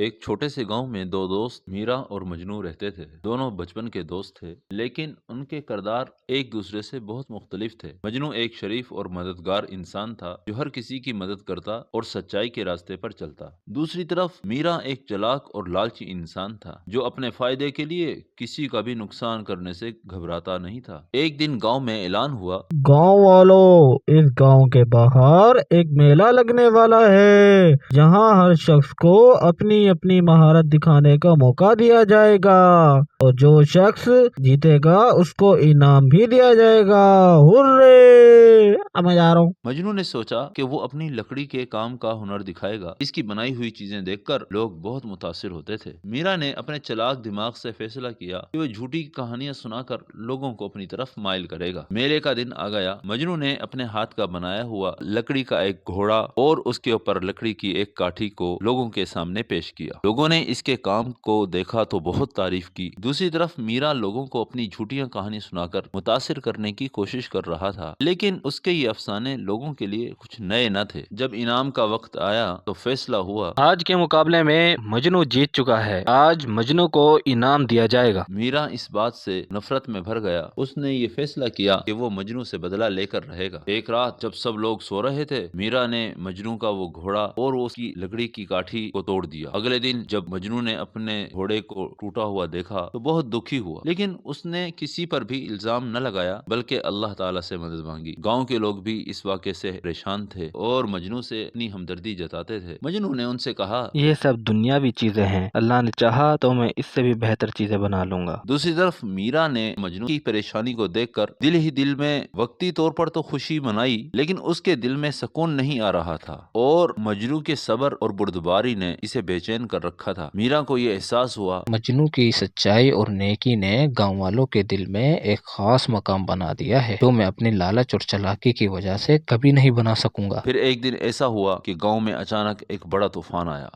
ایک چھوٹے سے گاؤں میں دو دوست میرا اور مجنو رہتے تھے۔ دونوں بچپن کے دوست تھے، لیکن ان کے کردار ایک دوسرے سے بہت مختلف تھے۔ مجنو ایک شریف اور مددگار انسان تھا جو ہر کسی کی مدد کرتا اور سچائی کے راستے پر چلتا۔ دوسری طرف میرا ایک چلاک اور لالچی انسان تھا جو اپنے فائدے کے لیے کسی کا بھی نقصان کرنے سے گھبراتا نہیں تھا۔ ایک دن گاؤں میں اعلان ہوا، گاؤں والوں، اس گاؤں کے باہر ایک میلہ لگنے والا ہے جہاں ہر شخص کو اپنی اپنی مہارت دکھانے کا موقع دیا جائے گا اور جو شخص جیتے گا اس کو انعام بھی دیا جائے گا۔ ہورے! اب میں جا رہا ہوں۔ مجنو نے سوچا کہ وہ اپنی لکڑی کے کام کا ہنر دکھائے گا۔ اس کی بنائی ہوئی چیزیں دیکھ کر لوگ بہت متاثر ہوتے تھے۔ میرا نے اپنے چلاک دماغ سے فیصلہ کیا کہ وہ جھوٹی کہانیاں سنا کر لوگوں کو اپنی طرف مائل کرے گا۔ میلے کا دن آ گیا۔ مجنو نے اپنے ہاتھ کا بنایا ہوا لکڑی کا ایک گھوڑا اور اس کے اوپر لکڑی کی ایک کاٹھی کو لوگوں کے سامنے پیش کیا۔ لوگوں نے اس کے کام کو دیکھا تو بہت تعریف کی۔ دوسری طرف میرا لوگوں کو اپنی جھوٹیاں کہانی سنا کر متاثر کرنے کی کوشش کر رہا تھا، لیکن اس کے یہ افسانے لوگوں کے لیے کچھ نئے نہ تھے۔ جب انعام کا وقت آیا تو فیصلہ ہوا، آج کے مقابلے میں مجنو جیت چکا ہے۔ آج مجنو کو انعام دیا جائے گا۔ میرا اس بات سے نفرت میں بھر گیا۔ اس نے یہ فیصلہ کیا کہ وہ مجنو سے بدلہ لے کر رہے گا۔ ایک رات جب سب لوگ سو رہے تھے، میرا نے مجنو کا وہ گھوڑا اور اس کی لکڑی کی کاٹھی کو توڑ دیا۔ اگلے دن جب مجنو نے اپنے گھوڑے کو ٹوٹا ہوا دیکھا تو بہت دکھی ہوا، لیکن اس نے کسی پر بھی الزام نہ لگایا بلکہ اللہ تعالیٰ سے مدد مانگی۔ گاؤں کے لوگ بھی اس واقعے سے پریشان تھے اور مجنو سے اپنی ہمدردی جتاتے تھے۔ مجنو نے ان سے کہا، یہ سب دنیاوی چیزیں ہیں، اللہ نے چاہا تو میں اس سے بھی بہتر چیزیں بنا لوں گا۔ دوسری طرف میرا نے مجنو کی پریشانی کو دیکھ کر دل ہی دل میں وقتی طور پر تو خوشی منائی، لیکن اس کے دل میں سکون نہیں آ رہا تھا اور مجنو کے صبر اور بردباری نے اسے بے چین کر رکھا تھا۔ میرا کو یہ احساس ہوا، مجنو کی سچائی اور نیکی نے گاؤں والوں کے دل میں ایک خاص مقام بنا دیا ہے جو میں اپنی لالچ اور چلاکی کی وجہ سے کبھی نہیں بنا سکوں گا۔ پھر ایک دن ایسا ہوا کہ گاؤں میں اچانک ایک بڑا طوفان آیا۔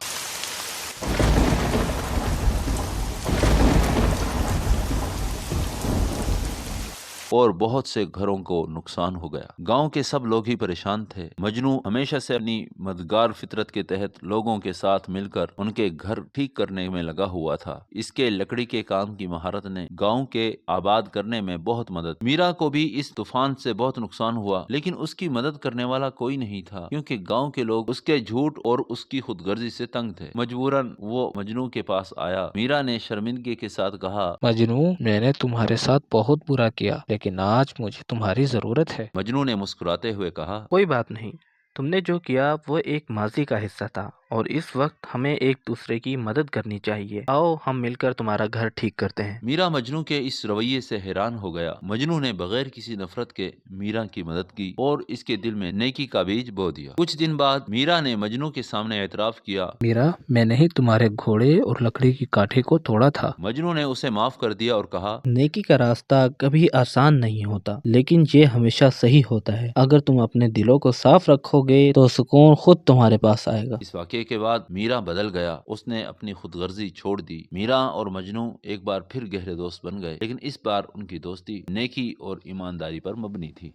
اور بہت سے گھروں کو نقصان ہو گیا۔ گاؤں کے سب لوگ ہی پریشان تھے۔ مجنو ہمیشہ سے اپنی مددگار فطرت کے تحت لوگوں کے ساتھ مل کر ان کے گھر ٹھیک کرنے میں لگا ہوا تھا۔ اس کے لکڑی کے کام کی مہارت نے گاؤں کے آباد کرنے میں بہت مدد۔ میرا کو بھی اس طوفان سے بہت نقصان ہوا، لیکن اس کی مدد کرنے والا کوئی نہیں تھا کیونکہ گاؤں کے لوگ اس کے جھوٹ اور اس کی خود غرضی سے تنگ تھے۔ مجبوراً وہ مجنو کے پاس آیا۔ میرا نے شرمندگی کے ساتھ کہا، مجنو، میں نے تمہارے ساتھ بہت برا کیا، لیکن آج مجھے تمہاری ضرورت ہے۔ مجنو نے مسکراتے ہوئے کہا، کوئی بات نہیں، تم نے جو کیا وہ ایک ماضی کا حصہ تھا اور اس وقت ہمیں ایک دوسرے کی مدد کرنی چاہیے۔ آؤ ہم مل کر تمہارا گھر ٹھیک کرتے ہیں۔ میرا مجنو کے اس رویے سے حیران ہو گیا۔ مجنو نے بغیر کسی نفرت کے میرا کی مدد کی اور اس کے دل میں نیکی کا بیج بو دیا۔ کچھ دن بعد میرا نے مجنو کے سامنے اعتراف کیا، میرا، میں نے ہی تمہارے گھوڑے اور لکڑی کی کاٹھی کو توڑا تھا۔ مجنو نے اسے معاف کر دیا اور کہا، نیکی کا راستہ کبھی آسان نہیں ہوتا، لیکن یہ ہمیشہ صحیح ہوتا ہے۔ اگر تم اپنے دلوں کو صاف رکھو گے تو سکون خود تمہارے پاس آئے گا۔ اس واقعے کے بعد میرا بدل گیا۔ اس نے اپنی خود غرضی چھوڑ دی۔ میرا اور مجنو ایک بار پھر گہرے دوست بن گئے، لیکن اس بار ان کی دوستی نیکی اور ایمانداری پر مبنی تھی۔